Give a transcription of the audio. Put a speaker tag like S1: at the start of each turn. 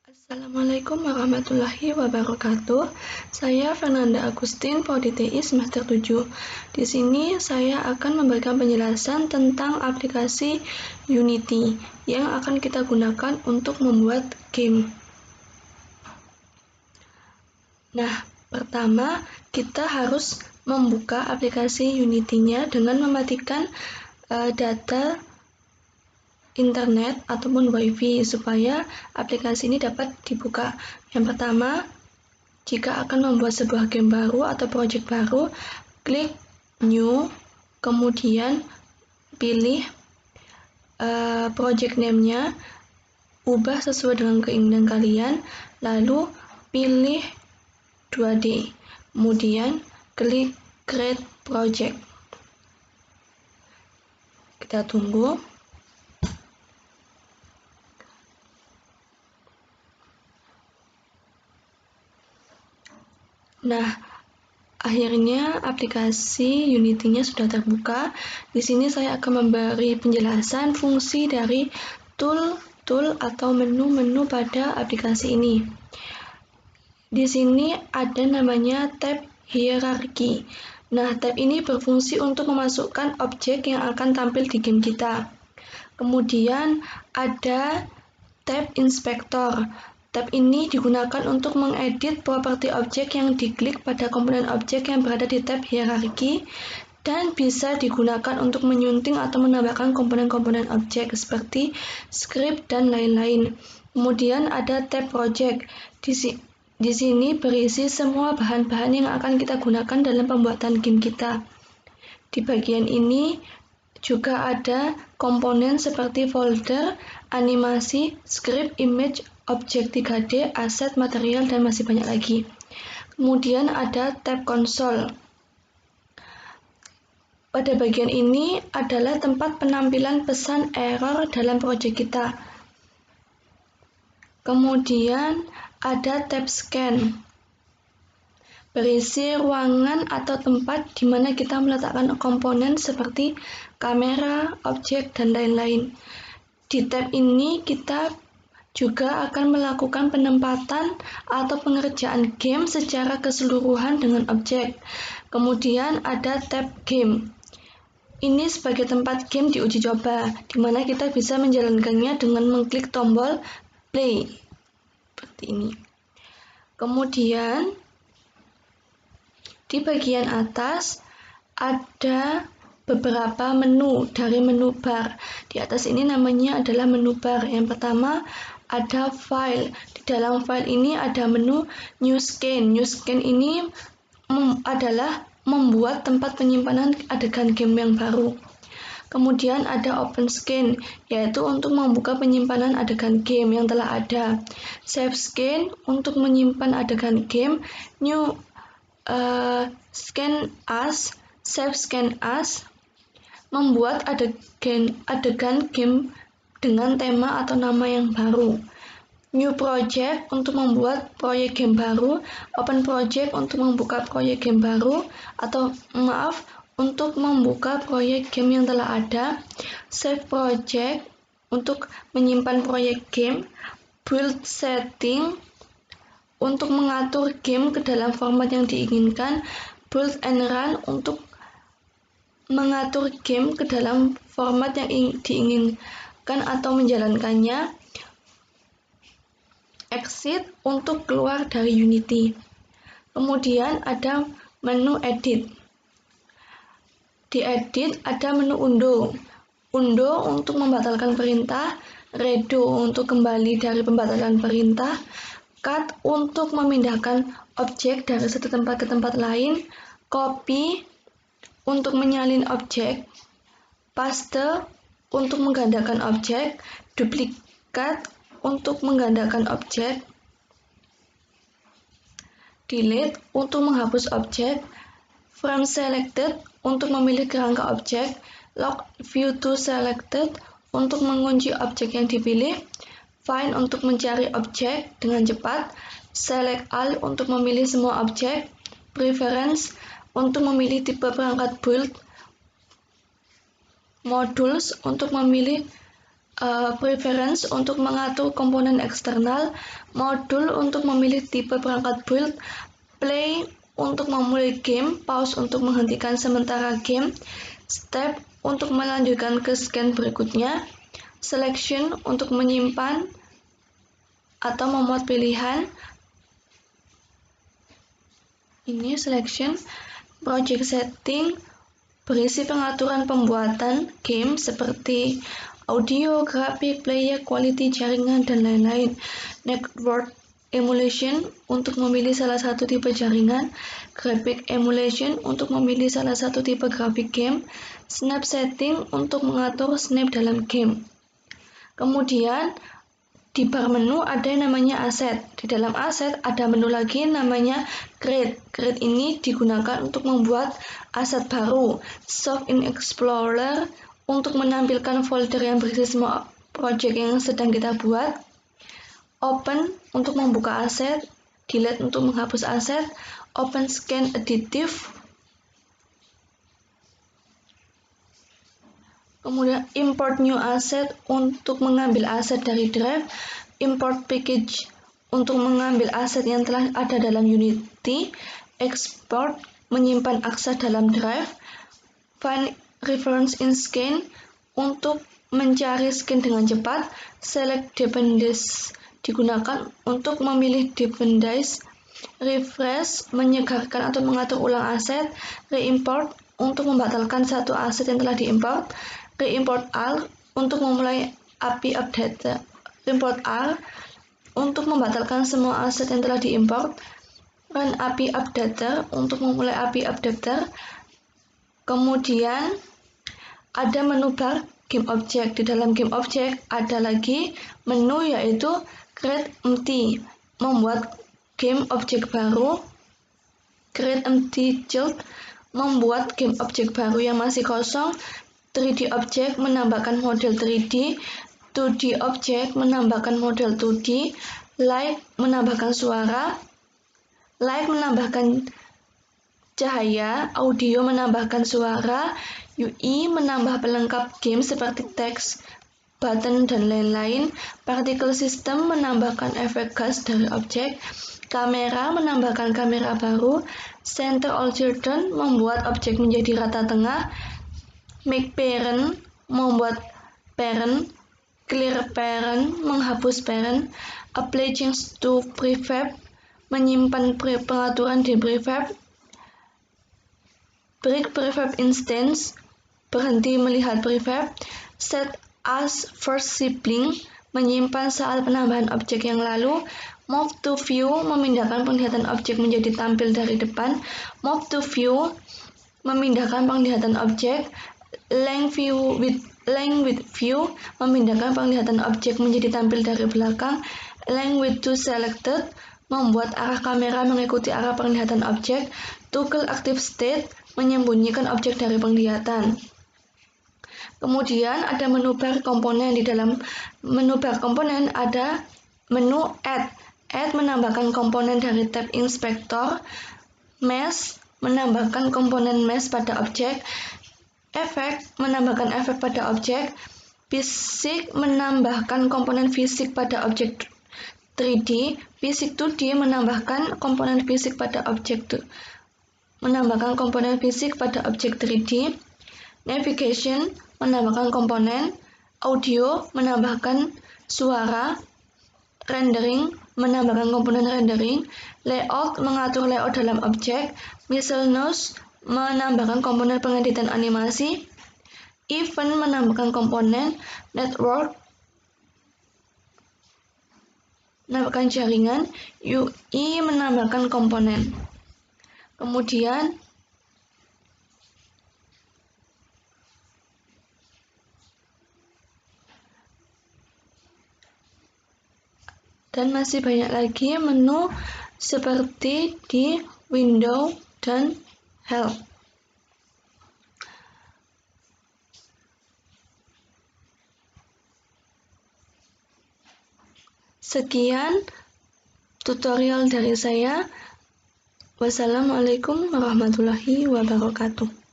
S1: Assalamualaikum warahmatullahi wabarakatuh. Saya Fernanda Agustin, Prodi TI semester 7. Di sini saya akan memberikan penjelasan tentang aplikasi Unity yang akan kita gunakan untuk membuat game. Nah, pertama kita harus membuka aplikasi Unity-nya dengan mematikan data internet ataupun wifi supaya aplikasi ini dapat dibuka. Yang pertama, jika akan membuat sebuah game baru atau project baru, klik new, kemudian pilih project name-nya, ubah sesuai dengan keinginan kalian, lalu pilih 2D, kemudian klik create project. Kita tunggu. Nah, akhirnya aplikasi Unity-nya sudah terbuka. Di sini saya akan memberi penjelasan fungsi dari tool atau menu-menu pada aplikasi ini. Di sini ada namanya tab hierarki. Nah, tab ini berfungsi untuk memasukkan objek yang akan tampil di game kita. Kemudian ada tab inspektor. Tab ini digunakan untuk mengedit properti objek yang diklik pada komponen objek yang berada di tab hierarki dan bisa digunakan untuk menyunting atau menambahkan komponen-komponen objek seperti script dan lain-lain. Kemudian ada tab project. Di sini berisi semua bahan-bahan yang akan kita gunakan dalam pembuatan game kita. Di bagian ini juga ada komponen seperti folder, animasi, script, image, objek 3D, aset, material, dan masih banyak lagi. Kemudian ada tab konsol. Pada bagian ini adalah tempat penampilan pesan error dalam proyek kita. Kemudian ada tab scan. Berisi ruangan atau tempat di mana kita meletakkan komponen seperti kamera, objek, dan lain-lain. Di tab ini kita juga akan melakukan penempatan atau pengerjaan game secara keseluruhan dengan objek. Kemudian ada tab game. Ini sebagai tempat game diuji coba, di mana kita bisa menjalankannya dengan mengklik tombol play. Seperti ini. Kemudian di bagian atas ada beberapa menu dari menu bar. Di atas ini namanya adalah menu bar. Yang pertama ada file. Di dalam file ini ada menu new scan. New scan ini adalah membuat tempat penyimpanan adegan game yang baru. Kemudian ada open scan, yaitu untuk membuka penyimpanan adegan game yang telah ada. Save scan untuk menyimpan adegan game. New scan as, save scan as, membuat adegan game dengan tema atau nama yang baru. New project untuk membuat proyek game baru, open project untuk membuka proyek game baru untuk membuka proyek game yang telah ada, save project untuk menyimpan proyek game, build setting untuk mengatur game ke dalam format yang diinginkan, build and run untuk mengatur game ke dalam format yang diinginkan atau menjalankannya, exit untuk keluar dari Unity. Kemudian ada menu edit. Di edit ada menu undo. Undo untuk membatalkan perintah, redo untuk kembali dari pembatalan perintah, cut untuk memindahkan objek dari satu tempat ke tempat lain, copy untuk menyalin objek, paste untuk menggandakan objek, duplikat untuk menggandakan objek, delete untuk menghapus objek, frame selected untuk memilih kerangka objek, lock view to selected untuk mengunci objek yang dipilih, find untuk mencari objek dengan cepat, select all untuk memilih semua objek, preference untuk memilih tipe perangkat build, modules untuk memilih Preference untuk mengatur komponen eksternal, modul untuk memilih tipe perangkat build, play untuk memulai game, pause untuk menghentikan sementara game, step untuk melanjutkan ke scan berikutnya, selection untuk menyimpan atau memuat pilihan. Ini selection. Project setting berisi pengaturan pembuatan game seperti audio, grafik, player, quality, jaringan, dan lain-lain. Network emulation untuk memilih salah satu tipe jaringan, graphic emulation untuk memilih salah satu tipe grafik game, snap setting untuk mengatur snap dalam game. Kemudian di bar menu ada yang namanya aset. Di dalam aset ada menu lagi namanya create. Create ini digunakan untuk membuat aset baru. Save in Explorer untuk menampilkan folder yang berisi semua project yang sedang kita buat. Open untuk membuka aset. Delete untuk menghapus aset. Open Scan Additive. Kemudian import new asset untuk mengambil aset dari drive, import package untuk mengambil aset yang telah ada dalam Unity, export menyimpan akses dalam drive, find reference in scan untuk mencari scan dengan cepat, select dependencies digunakan untuk memilih dependencies, refresh menyegarkan atau mengatur ulang aset, reimport untuk membatalkan satu aset yang telah diimport, reimport all untuk memulai API update, import all untuk membatalkan semua aset yang telah diimport, run API updater untuk memulai API updater. Kemudian ada menu bar game object. Di dalam game object ada lagi menu yaitu create empty, membuat game object baru, create empty child, membuat game object baru yang masih kosong, 3D object menambahkan model 3D, 2D object menambahkan model 2D, light menambahkan suara, light menambahkan cahaya, audio menambahkan suara, UI menambah pelengkap game seperti teks, button, dan lain-lain, particle system menambahkan efek gas dari objek, kamera menambahkan kamera baru, center alternate membuat objek menjadi rata tengah, make parent membuat parent, clear parent menghapus parent, apply change to prefab menyimpan pengaturan di prefab, break prefab instance berhenti melihat prefab, set as first sibling menyimpan saat penambahan objek yang lalu, move to view memindahkan penglihatan objek menjadi tampil dari depan, move to view memindahkan penglihatan objek, length with view memindahkan penglihatan objek menjadi tampil dari belakang, length with to selected membuat arah kamera mengikuti arah penglihatan objek, toggle active state menyembunyikan objek dari penglihatan. Kemudian ada menu bar komponen. Di dalam menu bar komponen ada menu add. Add menambahkan komponen dari tab inspector, mesh menambahkan komponen mesh pada objek, efek menambahkan efek pada objek, fisik menambahkan komponen fisik pada objek 3D, fisik 2D menambahkan komponen fisik pada objek 3D, navigation menambahkan komponen, audio menambahkan suara, rendering menambahkan komponen rendering, layout mengatur layout dalam objek, miscellaneous menambahkan komponen pengeditan animasi, event menambahkan komponen, network menambahkan jaringan, UI menambahkan komponen. Kemudian dan masih banyak lagi menu seperti di Windows dan Help. Sekian tutorial dari saya. Wassalamualaikum warahmatullahi wabarakatuh.